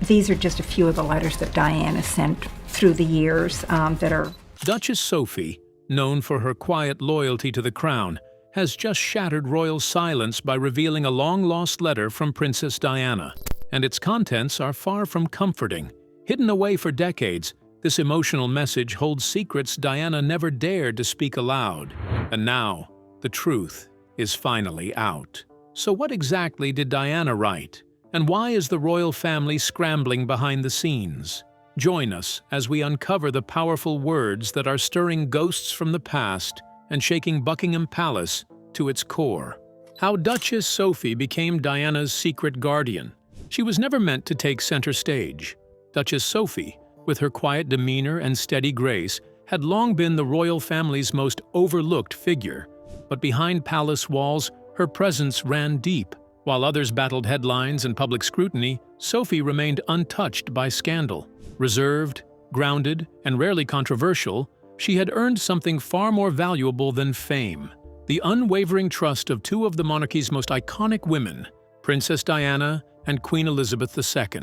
These are just a few of the letters that Diana sent through the years that are... Duchess Sophie, known for her quiet loyalty to the crown, has just shattered royal silence by revealing a long-lost letter from Princess Diana. And its contents are far from comforting. Hidden away for decades, this emotional message holds secrets Diana never dared to speak aloud. And now, the truth is finally out. So what exactly did Diana write? And why is the royal family scrambling behind the scenes? Join us as we uncover the powerful words that are stirring ghosts from the past and shaking Buckingham Palace to its core. How Duchess Sophie became Diana's secret guardian. She was never meant to take center stage. Duchess Sophie, with her quiet demeanor and steady grace, had long been the royal family's most overlooked figure. But behind palace walls, her presence ran deep. While others battled headlines and public scrutiny, Sophie remained untouched by scandal. Reserved, grounded, and rarely controversial, she had earned something far more valuable than fame: the unwavering trust of two of the monarchy's most iconic women, Princess Diana and Queen Elizabeth II.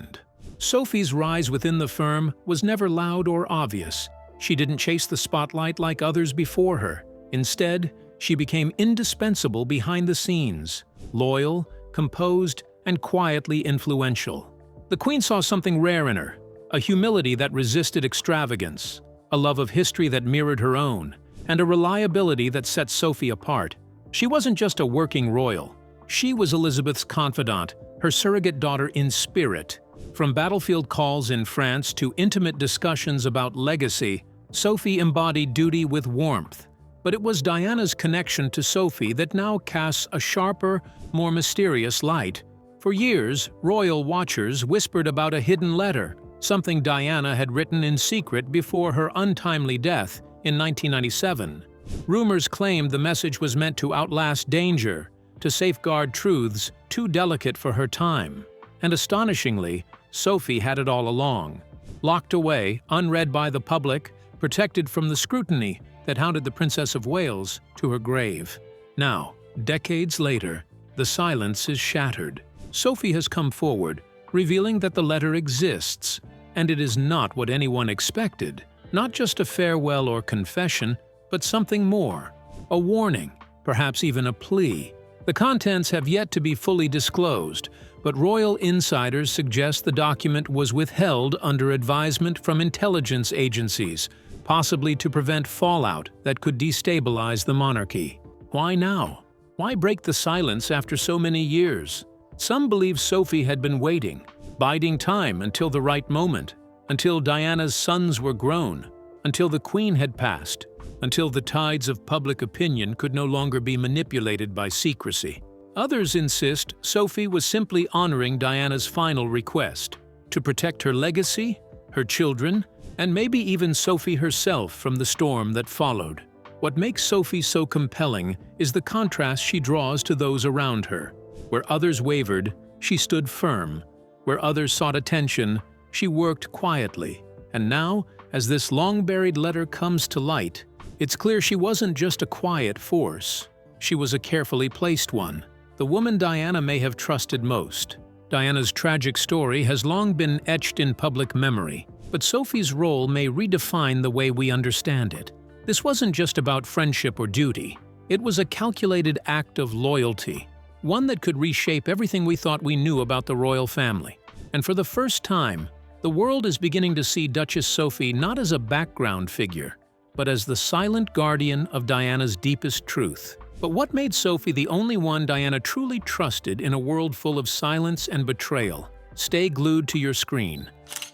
Sophie's rise within the firm was never loud or obvious. She didn't chase the spotlight like others before her. Instead, she became indispensable behind the scenes, loyal, composed, and quietly influential. The Queen saw something rare in her: a humility that resisted extravagance, a love of history that mirrored her own, and a reliability that set Sophie apart. She wasn't just a working royal. She was Elizabeth's confidant, her surrogate daughter in spirit. From battlefield calls in France to intimate discussions about legacy, Sophie embodied duty with warmth. But it was Diana's connection to Sophie that now casts a sharper, more mysterious light. For years, royal watchers whispered about a hidden letter, something Diana had written in secret before her untimely death in 1997. Rumors claimed the message was meant to outlast danger, to safeguard truths too delicate for her time. And astonishingly, Sophie had it all along. Locked away, unread by the public, protected from the scrutiny that hounded the Princess of Wales to her grave. Now, decades later, the silence is shattered. Sophie has come forward, revealing that the letter exists, and it is not what anyone expected. Not just a farewell or confession, but something more. A warning, perhaps even a plea. The contents have yet to be fully disclosed, but royal insiders suggest the document was withheld under advisement from intelligence agencies, possibly to prevent fallout that could destabilize the monarchy. Why now? Why break the silence after so many years? Some believe Sophie had been waiting, biding time until the right moment, until Diana's sons were grown, until the Queen had passed, until the tides of public opinion could no longer be manipulated by secrecy. Others insist Sophie was simply honoring Diana's final request, to protect her legacy, her children, and maybe even Sophie herself from the storm that followed. What makes Sophie so compelling is the contrast she draws to those around her. Where others wavered, she stood firm. Where others sought attention, she worked quietly. And now, as this long-buried letter comes to light, it's clear she wasn't just a quiet force. She was a carefully placed one, the woman Diana may have trusted most. Diana's tragic story has long been etched in public memory, but Sophie's role may redefine the way we understand it. This wasn't just about friendship or duty. It was a calculated act of loyalty, one that could reshape everything we thought we knew about the royal family. And for the first time, the world is beginning to see Duchess Sophie not as a background figure, but as the silent guardian of Diana's deepest truth. But what made Sophie the only one Diana truly trusted in a world full of silence and betrayal? Stay glued to your screen.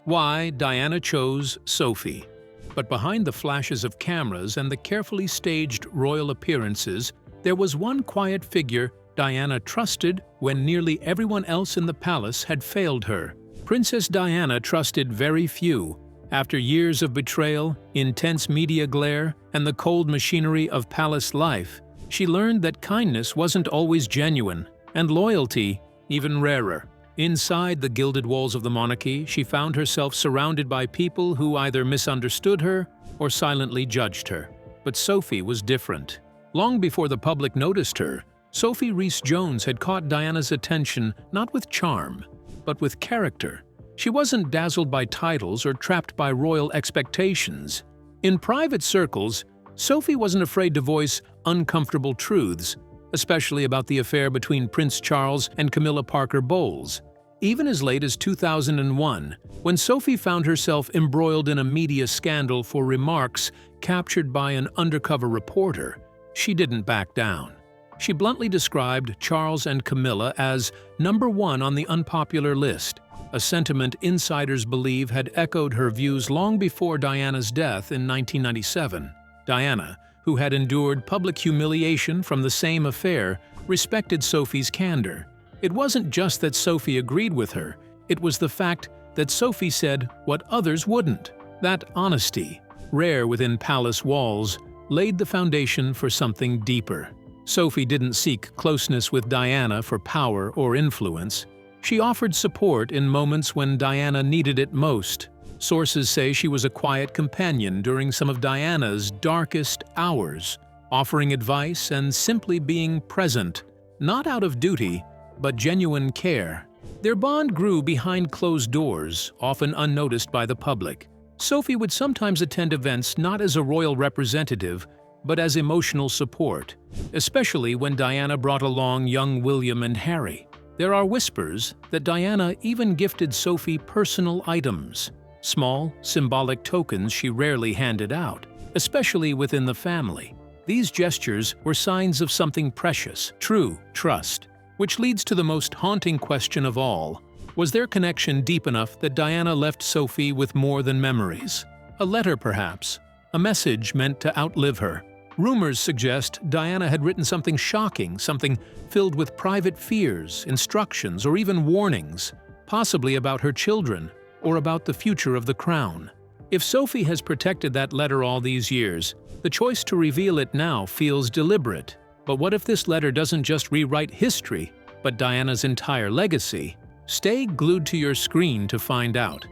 Why Diana chose Sophie. But behind the flashes of cameras and the carefully staged royal appearances, there was one quiet figure Diana trusted when nearly everyone else in the palace had failed her. Princess Diana trusted very few. After years of betrayal, intense media glare, and the cold machinery of palace life, she learned that kindness wasn't always genuine, and loyalty even rarer. Inside the gilded walls of the monarchy, she found herself surrounded by people who either misunderstood her or silently judged her. But Sophie was different. Long before the public noticed her, Sophie Rhys-Jones had caught Diana's attention not with charm, but with character. She wasn't dazzled by titles or trapped by royal expectations. In private circles, Sophie wasn't afraid to voice uncomfortable truths, especially about the affair between Prince Charles and Camilla Parker Bowles. Even as late as 2001, when Sophie found herself embroiled in a media scandal for remarks captured by an undercover reporter, she didn't back down. She bluntly described Charles and Camilla as #1 on the unpopular list, a sentiment insiders believe had echoed her views long before Diana's death in 1997. Diana, who had endured public humiliation from the same affair, respected Sophie's candor. It wasn't just that Sophie agreed with her, it was the fact that Sophie said what others wouldn't. That honesty, rare within palace walls, laid the foundation for something deeper. Sophie didn't seek closeness with Diana for power or influence. She offered support in moments when Diana needed it most. Sources say she was a quiet companion during some of Diana's darkest hours, offering advice and simply being present, not out of duty, but genuine care. Their bond grew behind closed doors, often unnoticed by the public. Sophie would sometimes attend events not as a royal representative, but as emotional support, especially when Diana brought along young William and Harry. There are whispers that Diana even gifted Sophie personal items, small, symbolic tokens she rarely handed out, especially within the family. These gestures were signs of something precious, true trust. Which leads to the most haunting question of all. Was their connection deep enough that Diana left Sophie with more than memories? A letter, perhaps? A message meant to outlive her? Rumors suggest Diana had written something shocking, something filled with private fears, instructions, or even warnings, possibly about her children or about the future of the crown. If Sophie has protected that letter all these years, the choice to reveal it now feels deliberate. But what if this letter doesn't just rewrite history, but Diana's entire legacy? Stay glued to your screen to find out.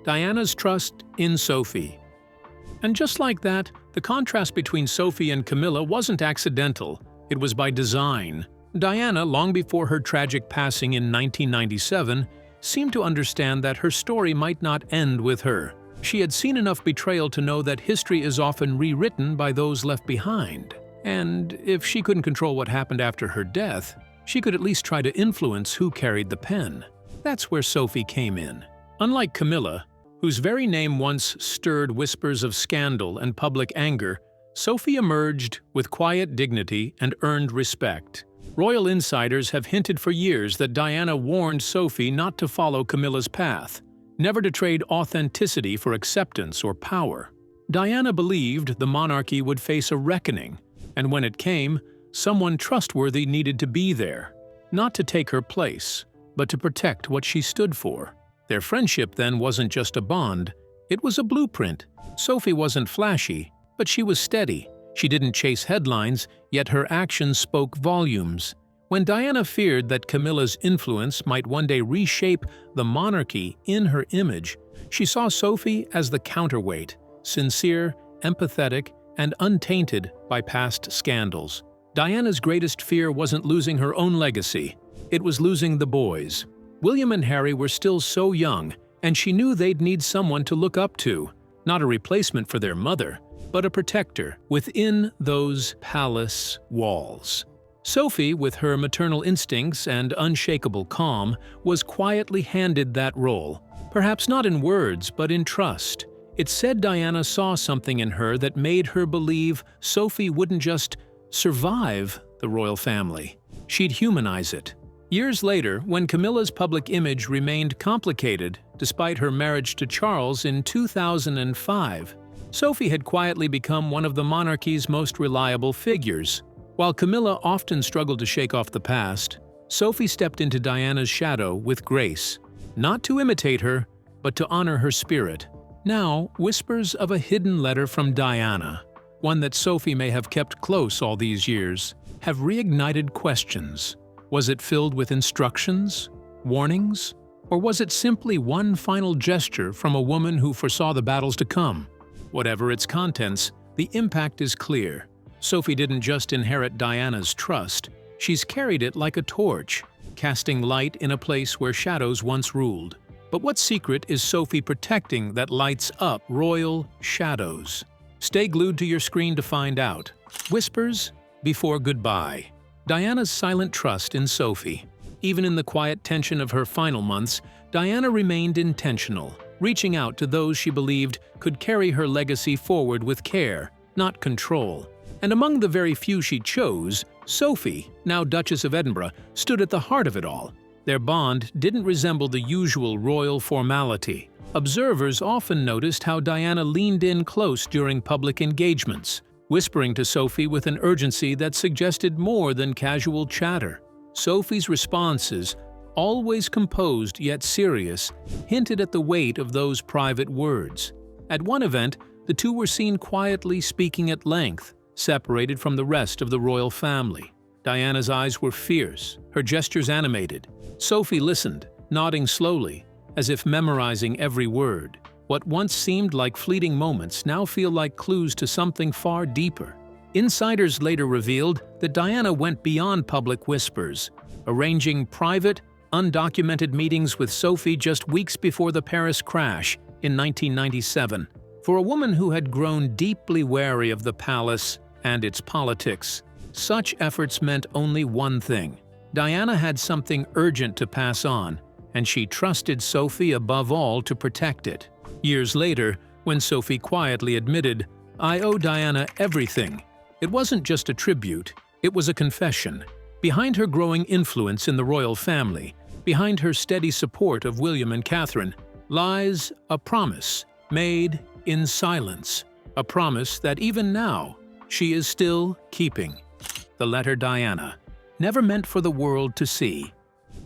Diana's trust in Sophie. And just like that, the contrast between Sophie and Camilla wasn't accidental. It was by design. Diana, long before her tragic passing in 1997, seemed to understand that her story might not end with her. She had seen enough betrayal to know that history is often rewritten by those left behind. And if she couldn't control what happened after her death, she could at least try to influence who carried the pen. That's where Sophie came in. Unlike Camilla, whose very name once stirred whispers of scandal and public anger, Sophie emerged with quiet dignity and earned respect. Royal insiders have hinted for years that Diana warned Sophie not to follow Camilla's path, never to trade authenticity for acceptance or power. Diana believed the monarchy would face a reckoning, and when it came, someone trustworthy needed to be there, not to take her place, but to protect what she stood for. Their friendship then wasn't just a bond, it was a blueprint. Sophie wasn't flashy, but she was steady. She didn't chase headlines, yet her actions spoke volumes. When Diana feared that Camilla's influence might one day reshape the monarchy in her image, she saw Sophie as the counterweight, sincere, empathetic, and untainted by past scandals. Diana's greatest fear wasn't losing her own legacy, it was losing the boys. William and Harry were still so young, and she knew they'd need someone to look up to, not a replacement for their mother, but a protector within those palace walls. Sophie, with her maternal instincts and unshakable calm, was quietly handed that role, perhaps not in words, but in trust. It said Diana saw something in her that made her believe Sophie wouldn't just survive the royal family, she'd humanize it. Years later, when Camilla's public image remained complicated despite her marriage to Charles in 2005, Sophie had quietly become one of the monarchy's most reliable figures. While Camilla often struggled to shake off the past, Sophie stepped into Diana's shadow with grace, not to imitate her, but to honor her spirit. Now, whispers of a hidden letter from Diana, one that Sophie may have kept close all these years, have reignited questions. Was it filled with instructions, warnings, or was it simply one final gesture from a woman who foresaw the battles to come? Whatever its contents, the impact is clear. Sophie didn't just inherit Diana's trust, she's carried it like a torch, casting light in a place where shadows once ruled. But what secret is Sophie protecting that lights up royal shadows? Stay glued to your screen to find out. Whispers before goodbye. Diana's silent trust in Sophie. Even in the quiet tension of her final months, Diana remained intentional, reaching out to those she believed could carry her legacy forward with care, not control. And among the very few she chose, Sophie, now Duchess of Edinburgh, stood at the heart of it all. Their bond didn't resemble the usual royal formality. Observers often noticed how Diana leaned in close during public engagements, whispering to Sophie with an urgency that suggested more than casual chatter. Sophie's responses, always composed yet serious, hinted at the weight of those private words. At one event, the two were seen quietly speaking at length, separated from the rest of the royal family. Diana's eyes were fierce, her gestures animated. Sophie listened, nodding slowly, as if memorizing every word. What once seemed like fleeting moments now feel like clues to something far deeper. Insiders later revealed that Diana went beyond public whispers, arranging private, undocumented meetings with Sophie just weeks before the Paris crash in 1997. For a woman who had grown deeply wary of the palace and its politics, such efforts meant only one thing. Diana had something urgent to pass on, and she trusted Sophie above all to protect it. Years later, when Sophie quietly admitted, "I owe Diana everything," it wasn't just a tribute, it was a confession. Behind her growing influence in the royal family, behind her steady support of William and Catherine, lies a promise made in silence, a promise that even now she is still keeping. The letter Diana, never meant for the world to see.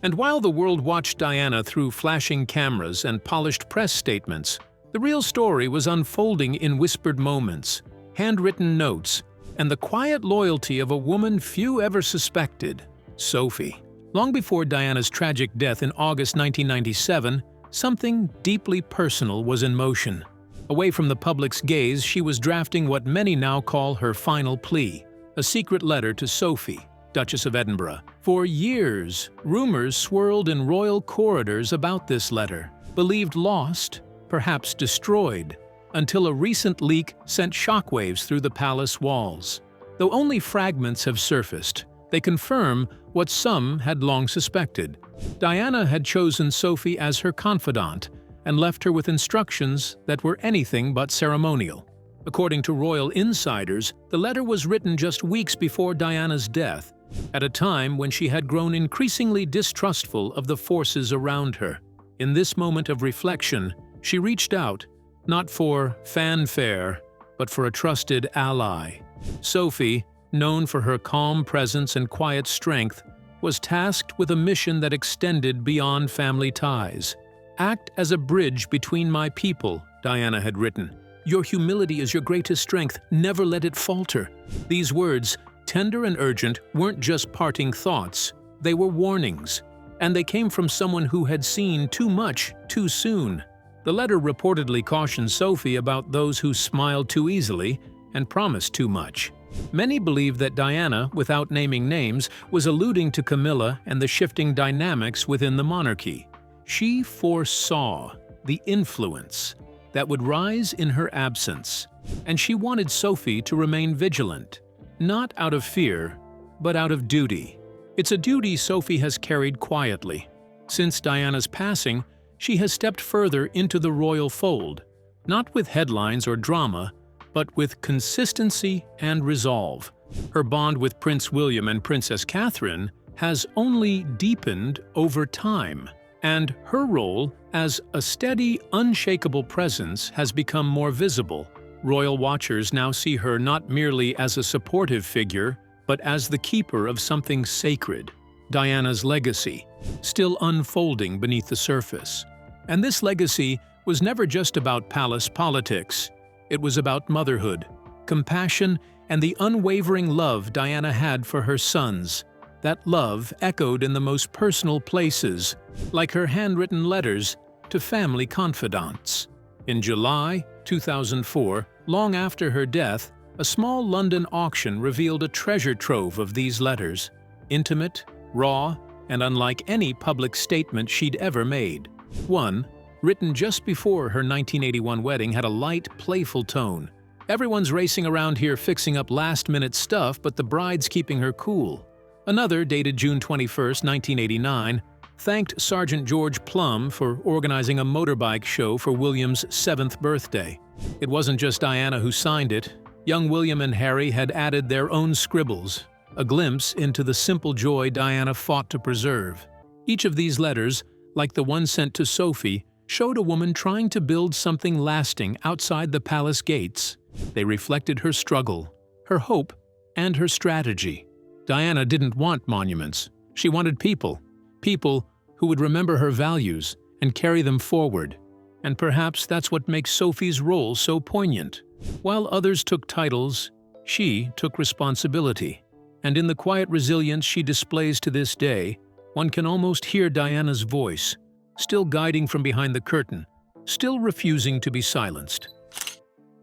And while the world watched Diana through flashing cameras and polished press statements, the real story was unfolding in whispered moments, handwritten notes, and the quiet loyalty of a woman few ever suspected, Sophie. Long before Diana's tragic death in August 1997, something deeply personal was in motion. Away from the public's gaze, she was drafting what many now call her final plea, a secret letter to Sophie, Duchess of Edinburgh. For years, rumors swirled in royal corridors about this letter, believed lost, perhaps destroyed, until a recent leak sent shockwaves through the palace walls. Though only fragments have surfaced, they confirm what some had long suspected. Diana had chosen Sophie as her confidant and left her with instructions that were anything but ceremonial. According to royal insiders, the letter was written just weeks before Diana's death, at a time when she had grown increasingly distrustful of the forces around her. In this moment of reflection, she reached out, not for fanfare, but for a trusted ally. Sophie, known for her calm presence and quiet strength, was tasked with a mission that extended beyond family ties. "Act as a bridge between my people," Diana had written. "Your humility is your greatest strength. Never let it falter." These words, tender and urgent, weren't just parting thoughts. They were warnings. And they came from someone who had seen too much too soon. The letter reportedly cautioned Sophie about those who smiled too easily and promised too much. Many believe that Diana, without naming names, was alluding to Camilla and the shifting dynamics within the monarchy. She foresaw the influence that would rise in her absence, and she wanted Sophie to remain vigilant, not out of fear, but out of duty. It's a duty Sophie has carried quietly. Since Diana's passing, she has stepped further into the royal fold, not with headlines or drama, but with consistency and resolve. Her bond with Prince William and Princess Catherine has only deepened over time, and her role as a steady, unshakable presence has become more visible. Royal watchers now see her not merely as a supportive figure, but as the keeper of something sacred, Diana's legacy, still unfolding beneath the surface. And this legacy was never just about palace politics. It was about motherhood, compassion, and the unwavering love Diana had for her sons. That love echoed in the most personal places, like her handwritten letters to family confidants. In July 2004, long after her death, a small London auction revealed a treasure trove of these letters, intimate, raw, and unlike any public statement she'd ever made. One, written just before her 1981 wedding, had a light, playful tone. "Everyone's racing around here fixing up last-minute stuff, but the bride's keeping her cool." Another, dated June 21, 1989, thanked Sergeant George Plum for organizing a motorbike show for William's 7th birthday. It wasn't just Diana who signed it. Young William and Harry had added their own scribbles, a glimpse into the simple joy Diana fought to preserve. Each of these letters, like the one sent to Sophie, showed a woman trying to build something lasting outside the palace gates. They reflected her struggle, her hope, and her strategy. Diana didn't want monuments. She wanted people. People who would remember her values and carry them forward. And perhaps that's what makes Sophie's role so poignant. While others took titles, she took responsibility. And in the quiet resilience she displays to this day, one can almost hear Diana's voice, still guiding from behind the curtain, still refusing to be silenced.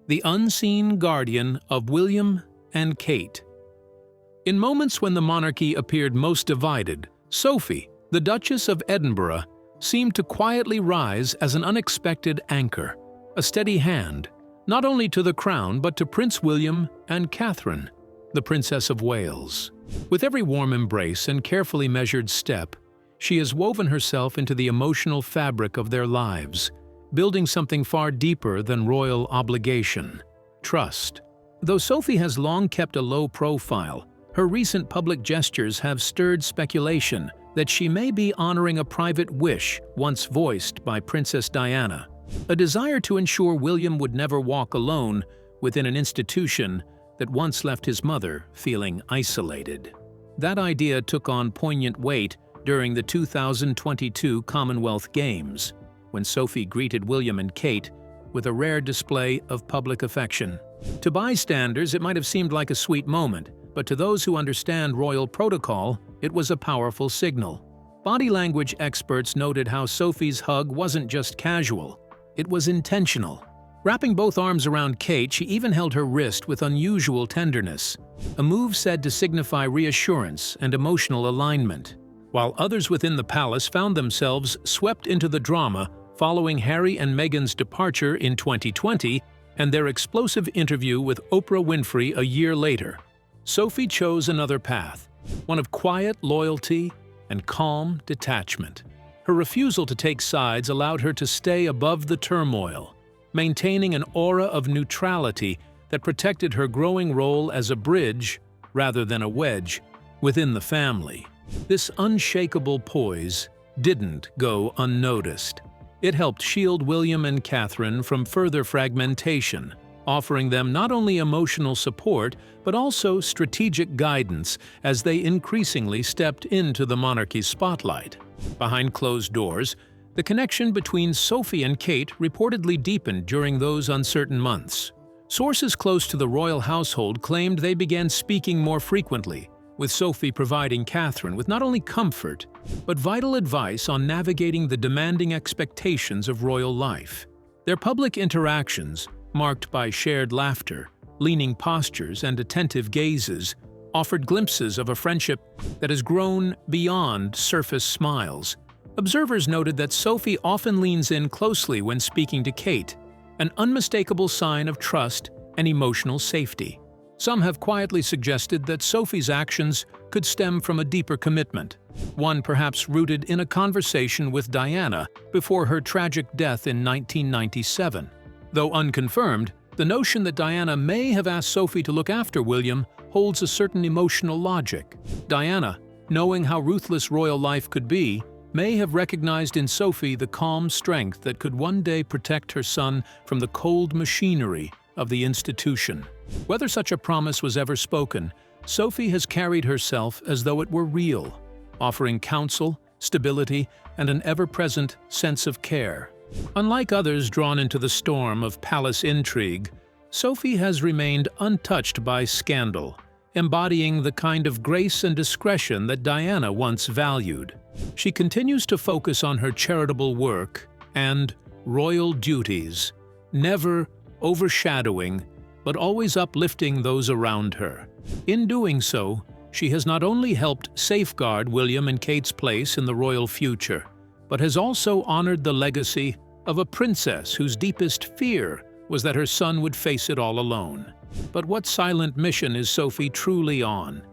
The unseen guardian of William and Kate. In moments when the monarchy appeared most divided, Sophie, the Duchess of Edinburgh, seemed to quietly rise as an unexpected anchor, a steady hand, not only to the crown but to Prince William and Catherine, the Princess of Wales. With every warm embrace and carefully measured step, she has woven herself into the emotional fabric of their lives, building something far deeper than royal obligation: trust. Though Sophie has long kept a low profile, her recent public gestures have stirred speculation that she may be honoring a private wish once voiced by Princess Diana, a desire to ensure William would never walk alone within an institution that once left his mother feeling isolated. That idea took on poignant weight during the 2022 Commonwealth Games, when Sophie greeted William and Kate with a rare display of public affection. To bystanders, it might have seemed like a sweet moment, but to those who understand royal protocol, it was a powerful signal. Body language experts noted how Sophie's hug wasn't just casual, it was intentional. Wrapping both arms around Kate, she even held her wrist with unusual tenderness, a move said to signify reassurance and emotional alignment. While others within the palace found themselves swept into the drama following Harry and Meghan's departure in 2020 and their explosive interview with Oprah Winfrey a year later, Sophie chose another path, one of quiet loyalty and calm detachment. Her refusal to take sides allowed her to stay above the turmoil, maintaining an aura of neutrality that protected her growing role as a bridge, rather than a wedge, within the family. This unshakable poise didn't go unnoticed. It helped shield William and Catherine from further fragmentation, offering them not only emotional support but also strategic guidance as they increasingly stepped into the monarchy's spotlight. Behind closed doors, the connection between Sophie and Kate reportedly deepened during those uncertain months. Sources close to the royal household claimed they began speaking more frequently, with Sophie providing Catherine with not only comfort, but vital advice on navigating the demanding expectations of royal life. Their public interactions, marked by shared laughter, leaning postures, and attentive gazes, offered glimpses of a friendship that has grown beyond surface smiles. Observers noted that Sophie often leans in closely when speaking to Kate, an unmistakable sign of trust and emotional safety. Some have quietly suggested that Sophie's actions could stem from a deeper commitment, one perhaps rooted in a conversation with Diana before her tragic death in 1997. Though unconfirmed, the notion that Diana may have asked Sophie to look after William holds a certain emotional logic. Diana, knowing how ruthless royal life could be, may have recognized in Sophie the calm strength that could one day protect her son from the cold machinery of the institution. Whether such a promise was ever spoken, Sophie has carried herself as though it were real, offering counsel, stability, and an ever-present sense of care. Unlike others drawn into the storm of palace intrigue, Sophie has remained untouched by scandal, embodying the kind of grace and discretion that Diana once valued. She continues to focus on her charitable work and royal duties, never overshadowing, but always uplifting those around her. In doing so, she has not only helped safeguard William and Kate's place in the royal future, but has also honored the legacy of a princess whose deepest fear was that her son would face it all alone. But what silent mission is Sophie truly on?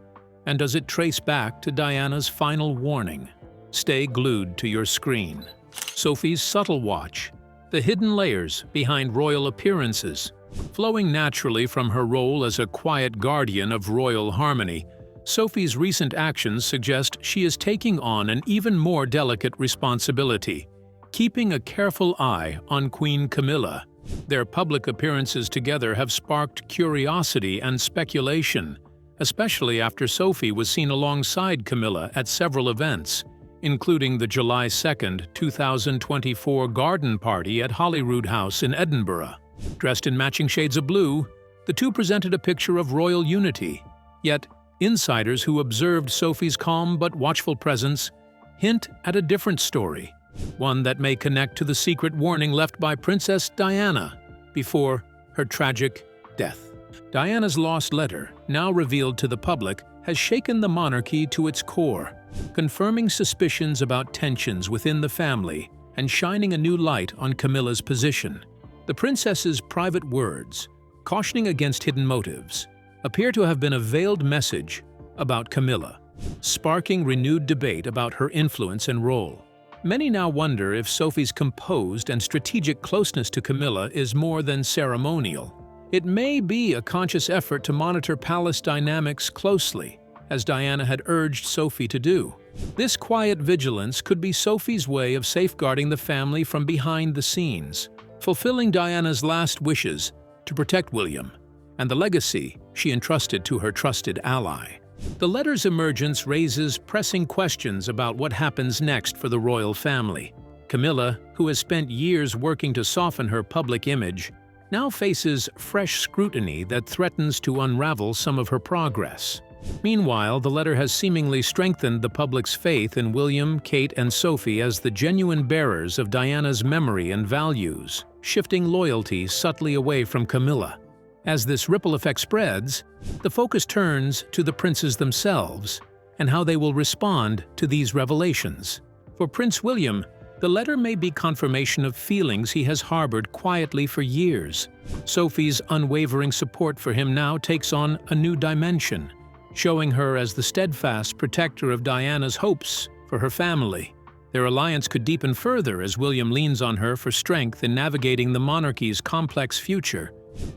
And does it trace back to Diana's final warning? Stay glued to your screen. Sophie's subtle watch, the hidden layers behind royal appearances. Flowing naturally from her role as a quiet guardian of royal harmony, Sophie's recent actions suggest she is taking on an even more delicate responsibility, keeping a careful eye on Queen Camilla. Their public appearances together have sparked curiosity and speculation, especially after Sophie was seen alongside Camilla at several events, including the July 2, 2024 garden party at Holyrood House in Edinburgh. Dressed in matching shades of blue, the two presented a picture of royal unity. Yet, insiders who observed Sophie's calm but watchful presence hint at a different story, one that may connect to the secret warning left by Princess Diana before her tragic death. Diana's lost letter, now revealed to the public, has shaken the monarchy to its core, confirming suspicions about tensions within the family and shining a new light on Camilla's position. The princess's private words, cautioning against hidden motives, appear to have been a veiled message about Camilla, sparking renewed debate about her influence and role. Many now wonder if Sophie's composed and strategic closeness to Camilla is more than ceremonial. It may be a conscious effort to monitor palace dynamics closely, as Diana had urged Sophie to do. This quiet vigilance could be Sophie's way of safeguarding the family from behind the scenes, fulfilling Diana's last wishes to protect William and the legacy she entrusted to her trusted ally. The letter's emergence raises pressing questions about what happens next for the royal family. Camilla, who has spent years working to soften her public image, now faces fresh scrutiny that threatens to unravel some of her progress. Meanwhile, the letter has seemingly strengthened the public's faith in William, Kate, and Sophie as the genuine bearers of Diana's memory and values, shifting loyalty subtly away from Camilla. As this ripple effect spreads, the focus turns to the princes themselves and how they will respond to these revelations. For Prince William, the letter may be confirmation of feelings he has harbored quietly for years. Sophie's unwavering support for him now takes on a new dimension, showing her as the steadfast protector of Diana's hopes for her family. Their alliance could deepen further as William leans on her for strength in navigating the monarchy's complex future.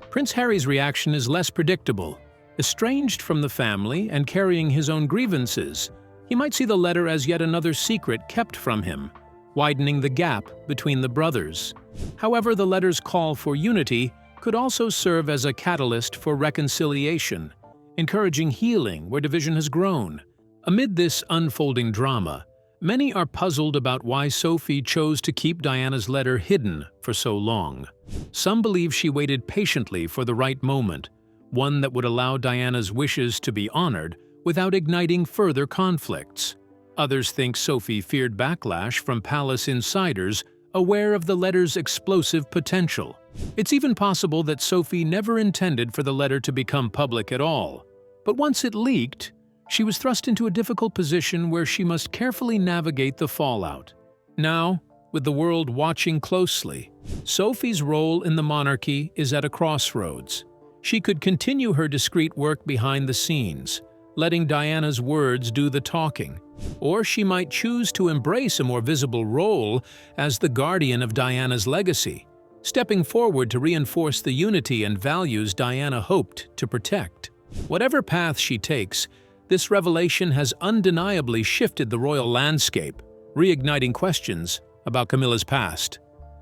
Prince Harry's reaction is less predictable. Estranged from the family and carrying his own grievances, he might see the letter as yet another secret kept from him, widening the gap between the brothers. However, the letter's call for unity could also serve as a catalyst for reconciliation, encouraging healing where division has grown. Amid this unfolding drama, many are puzzled about why Sophie chose to keep Diana's letter hidden for so long. Some believe she waited patiently for the right moment, one that would allow Diana's wishes to be honored without igniting further conflicts. Others think Sophie feared backlash from palace insiders aware of the letter's explosive potential. It's even possible that Sophie never intended for the letter to become public at all. But once it leaked, she was thrust into a difficult position where she must carefully navigate the fallout. Now, with the world watching closely, Sophie's role in the monarchy is at a crossroads. She could continue her discreet work behind the scenes, letting Diana's words do the talking, or she might choose to embrace a more visible role as the guardian of Diana's legacy, stepping forward to reinforce the unity and values Diana hoped to protect. Whatever path she takes, this revelation has undeniably shifted the royal landscape, reigniting questions about Camilla's past,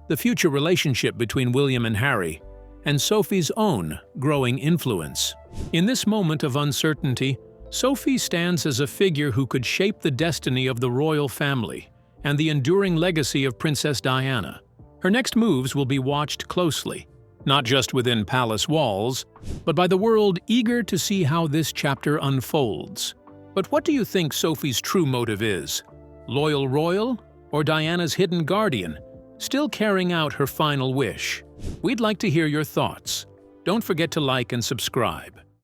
the future relationship between William and Harry, and Sophie's own growing influence. In this moment of uncertainty, Sophie stands as a figure who could shape the destiny of the royal family and the enduring legacy of Princess Diana. Her next moves will be watched closely, not just within palace walls, but by the world eager to see how this chapter unfolds. But what do you think Sophie's true motive is? Loyal royal, or Diana's hidden guardian, still carrying out her final wish? We'd like to hear your thoughts. Don't forget to like and subscribe.